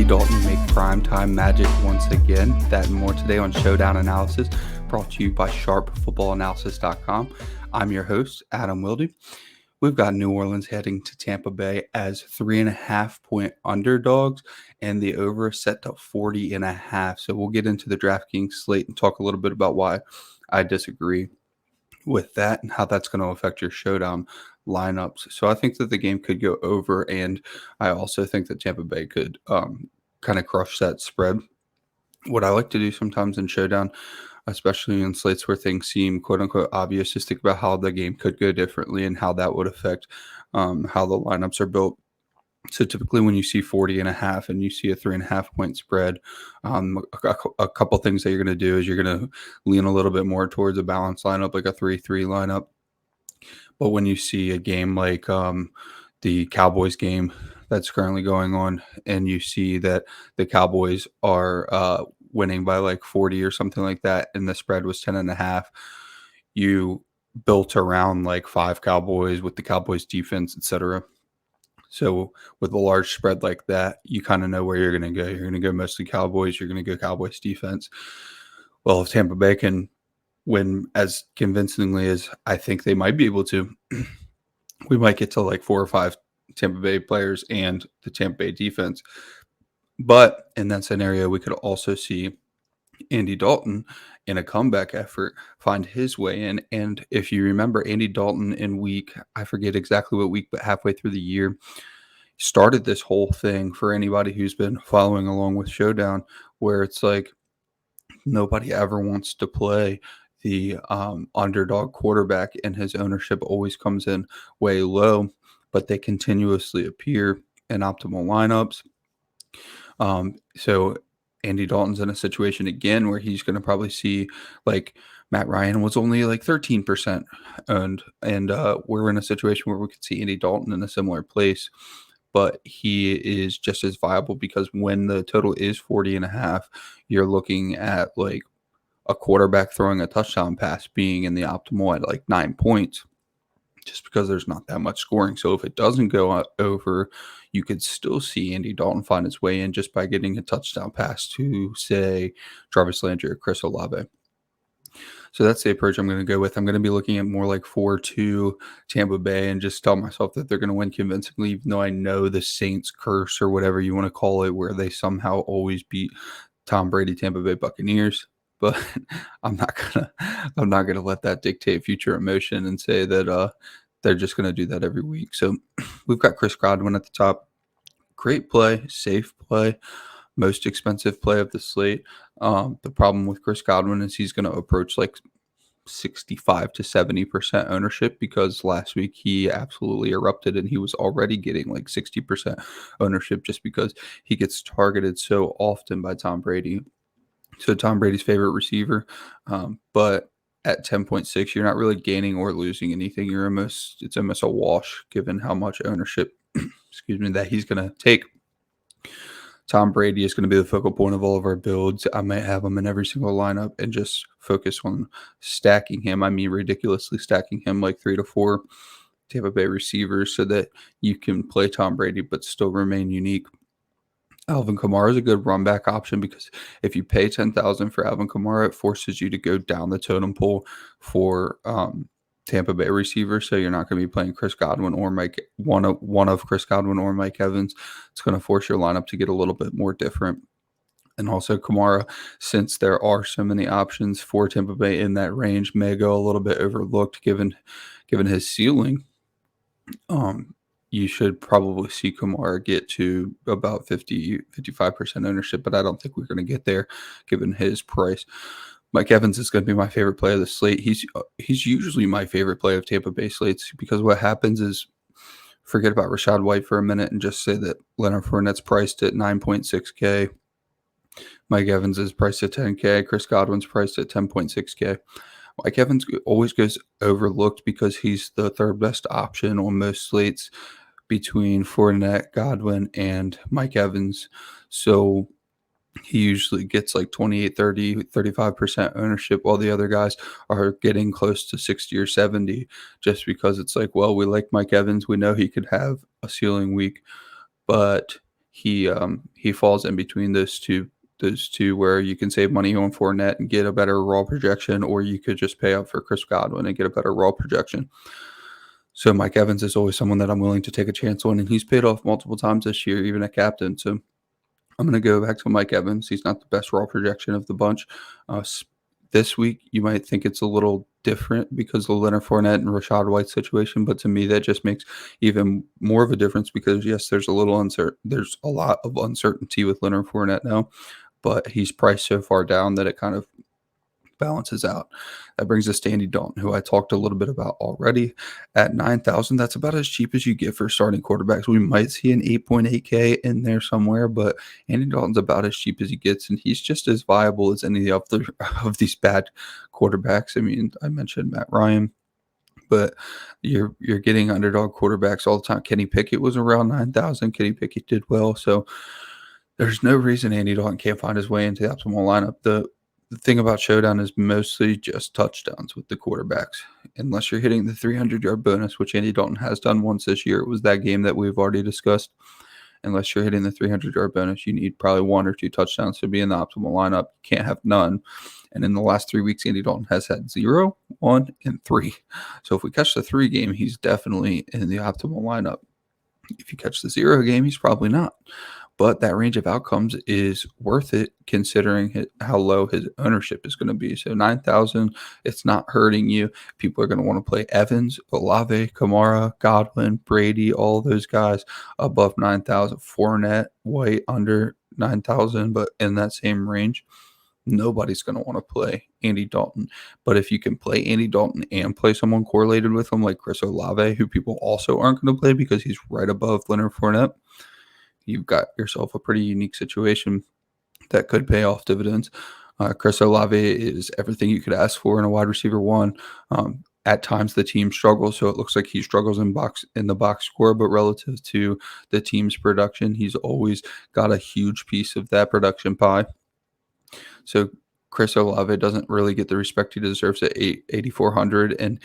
Dalton make primetime magic once again. That and more today on Showdown Analysis, brought to you by sharpfootballanalysis.com. I'm your host, Adam Wilde. We've got New Orleans heading to Tampa Bay as 3.5-point underdogs, and the over set to 40.5. So we'll get into the DraftKings slate and talk a little bit about why I disagree with that and how that's going to affect your Showdown lineups. So I think that the game could go over, and I also think that Tampa Bay could kind of crush that spread. What I like to do sometimes in Showdown, especially in slates where things seem quote-unquote obvious, is think about how the game could go differently and how that would affect how the lineups are built. So typically when you see 40.5 and you see a 3.5-point spread, a couple things that you're going to do is you're going to lean a little bit more towards a balanced lineup, like a 3-3 lineup. But when you see a game like the Cowboys game that's currently going on, and you see that the Cowboys are winning by like 40 or something like that, and the spread was 10.5, you built around like 5 Cowboys with the Cowboys defense, etc. So with a large spread like that, you kind of know where you're going to go. You're going to go mostly Cowboys. You're going to go Cowboys defense. Well, if Tampa Bay can win as convincingly as I think they might be able to, we might get to like 4 or 5 Tampa Bay players and the Tampa Bay defense. But in that scenario, we could also see Andy Dalton in a comeback effort find his way in. And if you remember, Andy Dalton in I forget exactly what week, but halfway through the year, started this whole thing for anybody who's been following along with Showdown, where it's like nobody ever wants to play the underdog quarterback, and his ownership always comes in way low, but they continuously appear in optimal lineups. So Andy Dalton's in a situation again where he's going to probably see, like, Matt Ryan was only like 13% owned, and we're in a situation where we could see Andy Dalton in a similar place, but he is just as viable because when the total is 40.5, you're looking at like a quarterback throwing a touchdown pass being in the optimal at like 9 points, just because there's not that much scoring. So if it doesn't go over, you could still see Andy Dalton find his way in just by getting a touchdown pass to, say, Jarvis Landry or Chris Olave. So that's the approach I'm going to go with. I'm going to be looking at more like 4-2 Tampa Bay and just tell myself that they're going to win convincingly, even though I know the Saints curse or whatever you want to call it, where they somehow always beat Tom Brady Tampa Bay Buccaneers. But I'm not gonna let that dictate future emotion and say that they're just gonna do that every week. So we've got Chris Godwin at the top. Great play, safe play, most expensive play of the slate. The problem with Chris Godwin is he's gonna approach like 65 to 70% ownership, because last week he absolutely erupted and he was already getting like 60% ownership just because he gets targeted so often by Tom Brady. So Tom Brady's favorite receiver, but at 10.6, you're not really gaining or losing anything. It's almost a wash given how much ownership, that he's going to take. Tom Brady is going to be the focal point of all of our builds. I might have him in every single lineup and just focus on stacking him. I mean, ridiculously stacking him like 3 to 4 Tampa Bay receivers so that you can play Tom Brady but still remain unique. Alvin Kamara is a good run back option, because if you pay $10,000 for Alvin Kamara, it forces you to go down the totem pole for Tampa Bay receivers. So you're not going to be playing Chris Godwin or one of Chris Godwin or Mike Evans. It's going to force your lineup to get a little bit more different. And also Kamara, since there are so many options for Tampa Bay in that range, may go a little bit overlooked given his ceiling. You should probably see Kamara get to about 55% ownership, but I don't think we're going to get there given his price. Mike Evans is going to be my favorite play of the slate. He's usually my favorite play of Tampa Bay slates, because what happens is, forget about Rachaad White for a minute and just say that Leonard Fournette's priced at 9.6K. Mike Evans is priced at 10K. Chris Godwin's priced at 10.6K. Mike Evans always goes overlooked because he's the third best option on most slates between Fournette, Godwin, and Mike Evans. So he usually gets like 28, 30, 35% ownership, while the other guys are getting close to 60 or 70, just because it's like, well, we like Mike Evans. We know he could have a ceiling week, but he falls in between those two where you can save money on Fournette and get a better raw projection, or you could just pay up for Chris Godwin and get a better raw projection. So Mike Evans is always someone that I'm willing to take a chance on, and he's paid off multiple times this year, even at captain. So I'm going to go back to Mike Evans. He's not the best raw projection of the bunch. This week, you might think it's a little different because of the Leonard Fournette and Rachaad White situation, but to me, that just makes even more of a difference because, yes, there's a lot of uncertainty with Leonard Fournette now, but he's priced so far down that it kind of balances out. That brings us to Andy Dalton, who I talked a little bit about already. At 9,000, that's about as cheap as you get for starting quarterbacks. We might see an 8.8K in there somewhere, but Andy Dalton's about as cheap as he gets, and he's just as viable as any of these bad quarterbacks. I mean, I mentioned Matt Ryan, but you're getting underdog quarterbacks all the time. Kenny Pickett was around 9,000. Kenny Pickett did well, so there's no reason Andy Dalton can't find his way into the optimal lineup. The thing about Showdown is mostly just touchdowns with the quarterbacks. Unless you're hitting the 300-yard bonus, which Andy Dalton has done once this year. It was that game that we've already discussed. Unless you're hitting the 300-yard bonus, you need probably 1 or 2 touchdowns to be in the optimal lineup. You can't have none. And in the last 3 weeks, Andy Dalton has had 0, 1, and 3. So if we catch the 3 game, he's definitely in the optimal lineup. If you catch the 0 game, he's probably not. But that range of outcomes is worth it considering how low his ownership is going to be. So 9,000, it's not hurting you. People are going to want to play Evans, Olave, Kamara, Godwin, Brady, all those guys above 9,000. Fournette, White under 9,000, but in that same range. Nobody's going to want to play Andy Dalton. But if you can play Andy Dalton and play someone correlated with him like Chris Olave, who people also aren't going to play because he's right above Leonard Fournette, you've got yourself a pretty unique situation that could pay off dividends. Chris Olave is everything you could ask for in a wide receiver one. At times, the team struggles, so it looks like he struggles in the box score, but relative to the team's production, he's always got a huge piece of that production pie. So Chris Olave doesn't really get the respect he deserves at 8,400, and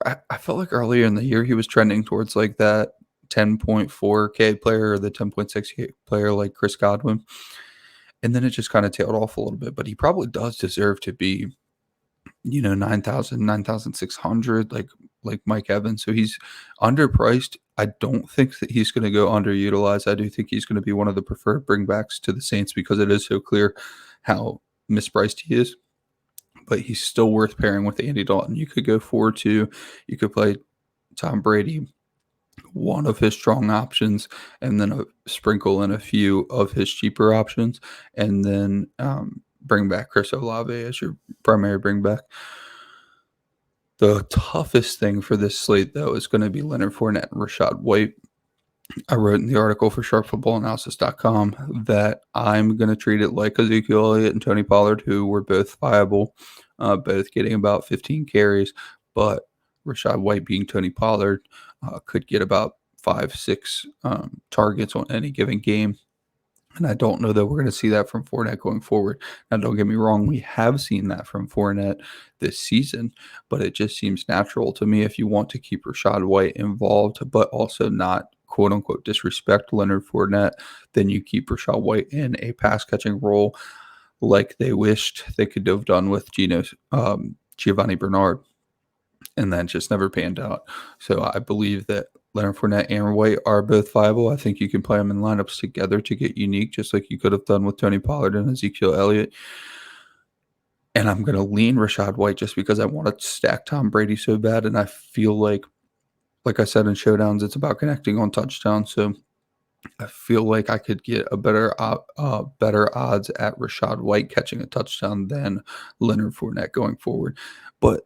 I felt like earlier in the year he was trending towards like that 10.4K player or the 10.6K player like Chris Godwin. And then it just kind of tailed off a little bit, but he probably does deserve to be, 9,000, 9,600 like Mike Evans. So he's underpriced. I don't think that he's going to go underutilized. I do think he's going to be one of the preferred bringbacks to the Saints because it is so clear how mispriced he is. But he's still worth pairing with Andy Dalton. You could go 4-2. You could play Tom Brady, one of his strong options, and then sprinkle in a few of his cheaper options, and then bring back Chris Olave as your primary bring back. The toughest thing for this slate, though, is going to be Leonard Fournette and Rachaad White. I wrote in the article for sharpfootballanalysis.com that I'm going to treat it like Ezekiel Elliott and Tony Pollard, who were both viable, both getting about 15 carries, but Rachaad White, being Tony Pollard, could get about 5-6 targets on any given game. And I don't know that we're going to see that from Fournette going forward. Now, don't get me wrong, we have seen that from Fournette this season, but it just seems natural to me if you want to keep Rachaad White involved, but also not quote-unquote disrespect Leonard Fournette, then you keep Rachaad White in a pass-catching role like they wished they could have done with Giovanni Bernard. And that just never panned out. So I believe that Leonard Fournette and White are both viable. I think you can play them in lineups together to get unique, just like you could have done with Tony Pollard and Ezekiel Elliott. And I'm going to lean Rachaad White just because I want to stack Tom Brady so bad. And I feel like I said in Showdowns, it's about connecting on touchdowns. So I feel like I could get a better odds at Rachaad White catching a touchdown than Leonard Fournette going forward. But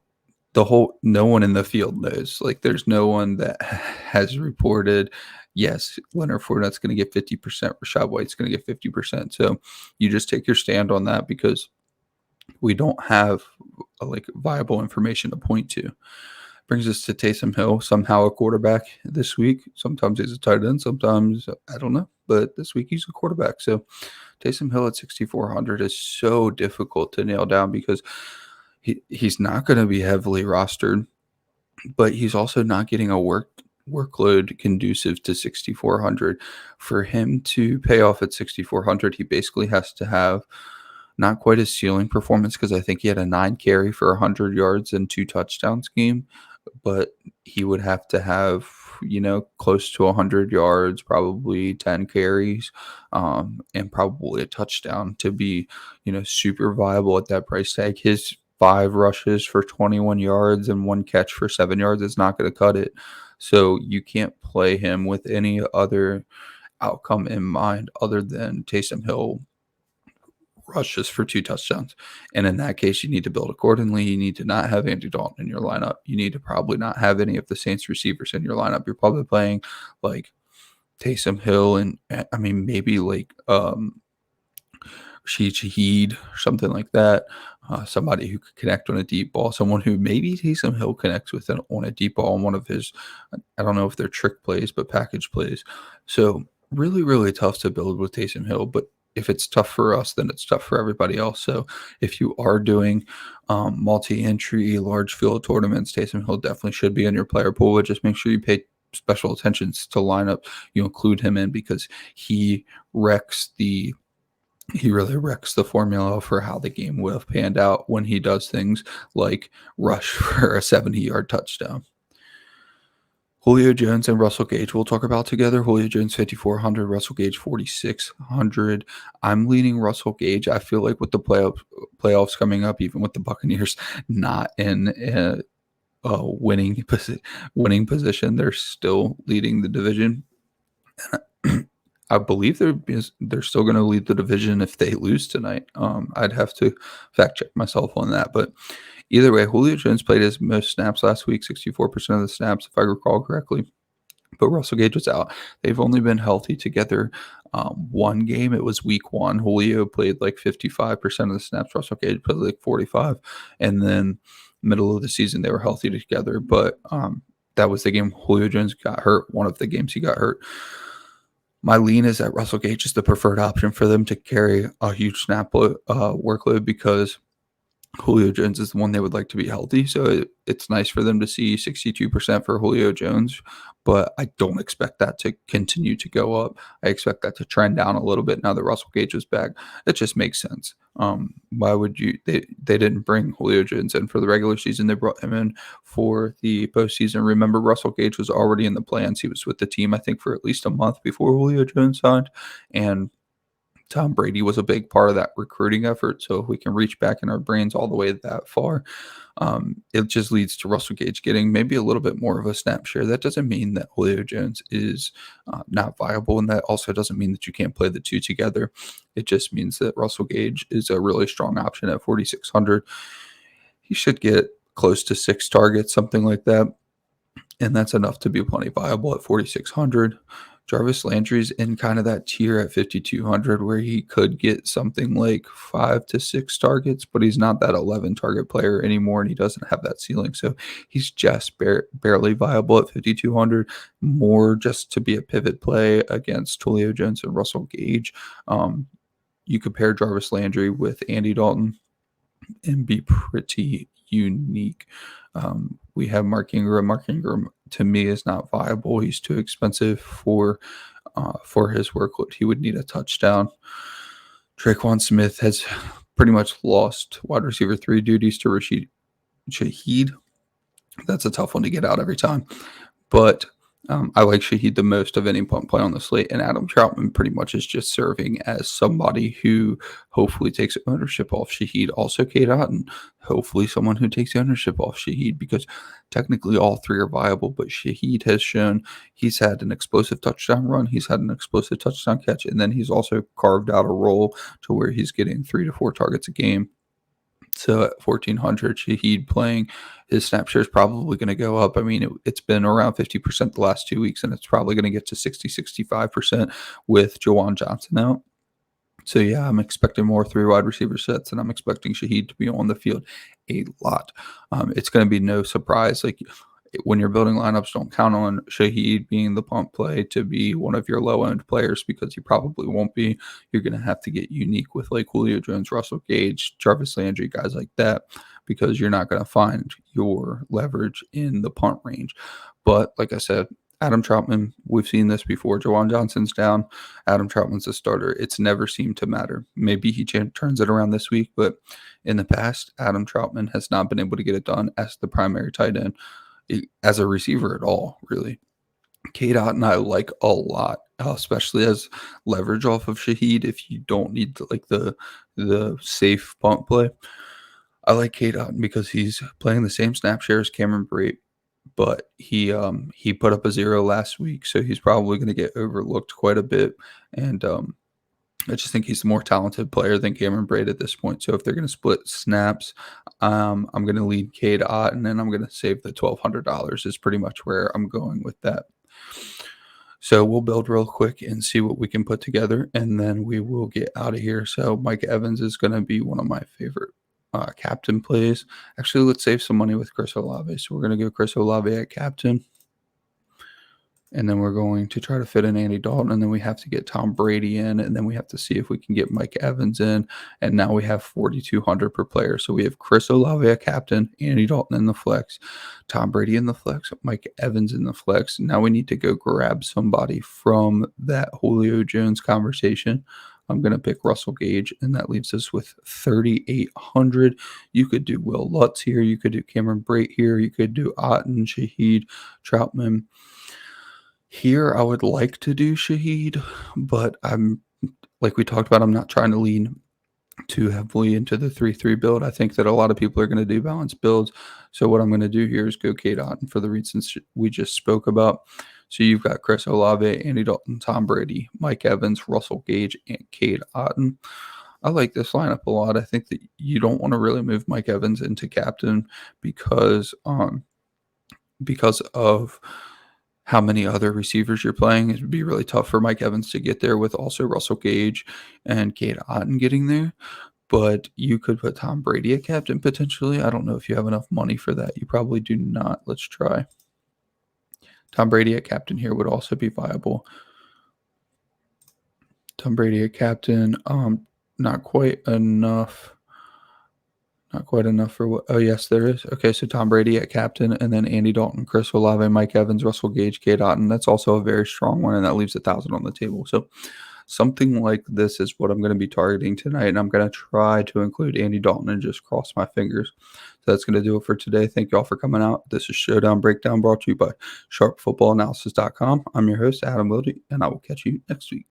no one in the field knows. Like, there's no one that has reported, yes, Leonard Fournette's going to get 50%, Rachaad White's going to get 50%. So you just take your stand on that because we don't have viable information to point to. Brings us to Taysom Hill, somehow a quarterback this week. Sometimes he's a tight end, sometimes I don't know, but this week he's a quarterback. So Taysom Hill at 6,400 is so difficult to nail down because he's not going to be heavily rostered, but he's also not getting a work workload conducive to 6,400. For him to pay off at 6,400, he basically has to have not quite a ceiling performance, because I think he had a 9 carry for 100 yards and 2 touchdowns game, but he would have to have, close to 100 yards, probably 10 carries, and probably a touchdown to be, super viable at that price tag. His 5 rushes for 21 yards and 1 catch for 7 yards is not going to cut it. So you can't play him with any other outcome in mind other than Taysom Hill rushes for 2 touchdowns. And in that case, you need to build accordingly. You need to not have Andy Dalton in your lineup. You need to probably not have any of the Saints receivers in your lineup. You're probably playing like Taysom Hill and maybe like Shaheed, something like that. Somebody who could connect on a deep ball, someone who maybe Taysom Hill connects with on a deep ball on one of his, I don't know if they're trick plays, but package plays. So really, really tough to build with Taysom Hill. But if it's tough for us, then it's tough for everybody else. So if you are doing multi-entry, large field tournaments, Taysom Hill definitely should be in your player pool. But just make sure you pay special attentions to lineup. You include him in, because he really wrecks the formula for how the game would have panned out when he does things like rush for a 70-yard touchdown. Julio Jones and Russell Gage we'll talk about together. Julio Jones 5,400, Russell Gage 4,600. I'm leaning Russell Gage. I feel like with the playoffs coming up, even with the Buccaneers not in a winning position, they're still leading the division. I believe they're still going to lead the division if they lose tonight. I'd have to fact check myself on that, but either way, Julio Jones played his most snaps last week, 64% of the snaps, if I recall correctly. But Russell Gage was out. They've only been healthy together one game. It was week 1. Julio played like 55% of the snaps. Russell Gage played like 45. And then middle of the season, they were healthy together. But that was the game Julio Jones got hurt, one of the games he got hurt. My lean is that Russell Gage is the preferred option for them to carry a huge snap workload, because Julio Jones is the one they would like to be healthy. So it's nice for them to see 62% for Julio Jones, but I don't expect that to continue to go up. I expect that to trend down a little bit now that Russell Gage is back. It just makes sense. Why would you? They didn't bring Julio Jones in for the regular season. They brought him in for the postseason. Remember, Russell Gage was already in the plans. He was with the team, I think, for at least a month before Julio Jones signed, and Tom Brady was a big part of that recruiting effort. So if we can reach back in our brains all the way that far, it just leads to Russell Gage getting maybe a little bit more of a snap share. That doesn't mean that Julio Jones is not viable, and that also doesn't mean that you can't play the two together. It just means that Russell Gage is a really strong option at 4,600. He should get close to 6 targets, something like that, and that's enough to be plenty viable at 4,600. Jarvis Landry's in kind of that tier at 5,200 where he could get something like 5 to 6 targets, but he's not that 11 target player anymore, and he doesn't have that ceiling. So he's just barely viable at 5,200, more just to be a pivot play against Julio Jones and Russell Gage. You compare Jarvis Landry with Andy Dalton and be pretty unique. We have Mark Ingram. Mark Ingram, to me, is not viable. He's too expensive for his workload. He would need a touchdown. Traquan Smith has pretty much lost wide receiver 3 duties to Rashid Shaheed. That's a tough one to get out every time. But I like Shaheed the most of any punt play on the slate, and Adam Troutman pretty much is just serving as somebody who hopefully takes ownership off Shaheed. Also, Kate Otten, hopefully someone who takes ownership off Shaheed, because technically all 3 are viable, but Shaheed has shown he's had an explosive touchdown run, he's had an explosive touchdown catch, and then he's also carved out a role to where he's getting 3 to 4 targets a game. So at 1,400, Shaheed playing, his snap share is probably going to go up. I mean, it's been around 50% the last 2 weeks, and it's probably going to get to 60-65% with Jawan Johnson out. So, yeah, I'm expecting more 3 wide receiver sets, and I'm expecting Shaheed to be on the field a lot. It's going to be no surprise. Like, when you're building lineups, don't count on Shaheed being the pump play to be one of your low-owned players, because he probably won't be. You're going to have to get unique with like Julio Jones, Russell Gage, Jarvis Landry, guys like that, because you're not going to find your leverage in the punt range. But like I said, Adam Troutman, we've seen this before. Jawan Johnson's down. Adam Troutman's a starter. It's never seemed to matter. Maybe he turns it around this week, but in the past, Adam Troutman has not been able to get it done as the primary tight end, as a receiver at all, really. K. Dot and I like a lot, especially as leverage off of Shaheed if you don't need the safe punt play. I like K. Dot because he's playing the same snap share as Cameron Brate, but he put up a 0 last week, so he's probably going to get overlooked quite a bit. And I just think he's a more talented player than Cameron Brate at this point. So if they're going to split snaps, I'm going to lead K. Dot, and then I'm going to save the $1,200 is pretty much where I'm going with that. So we'll build real quick and see what we can put together, and then we will get out of here. So Mike Evans is going to be one of my favorite captain plays. Actually, let's save some money with Chris Olave. So we're going to go Chris Olave at captain. And then we're going to try to fit in Andy Dalton, and then we have to get Tom Brady in, and then we have to see if we can get Mike Evans in. And now we have 4,200 per player. So we have Chris Olave at captain, Andy Dalton in the flex, Tom Brady in the flex, Mike Evans in the flex. Now we need to go grab somebody from that Julio Jones conversation. I'm going to pick Russell Gage, and that leaves us with 3,800. You could do Will Lutz here. You could do Cameron Brate here. You could do Otten, Shaheed, Troutman. Here, I would like to do Shaheed, but like we talked about, I'm not trying to lean too heavily into the 3-3 build. I think that a lot of people are going to do balanced builds. So what I'm going to do here is go K. Dot for the reasons we just spoke about. So you've got Chris Olave, Andy Dalton, Tom Brady, Mike Evans, Russell Gage, and Cade Otton. I like this lineup a lot. I think that you don't want to really move Mike Evans into captain because of how many other receivers you're playing. It would be really tough for Mike Evans to get there with also Russell Gage and Cade Otton getting there. But you could put Tom Brady at captain potentially. I don't know if you have enough money for that. You probably do not. Let's try. Tom Brady at captain here would also be viable. Tom Brady at captain. Not quite enough. Not quite enough for what? Oh, yes, there is. Okay, so Tom Brady at captain, and then Andy Dalton, Chris Olave, Mike Evans, Russell Gage, Cade Otton. That's also a very strong one, and that leaves 1,000 on the table. So something like this is what I'm going to be targeting tonight, and I'm going to try to include Andy Dalton and just cross my fingers. So that's going to do it for today. Thank you all for coming out. This is Showdown Breakdown brought to you by SharpFootballAnalysis.com. I'm your host, Adam Wilde, and I will catch you next week.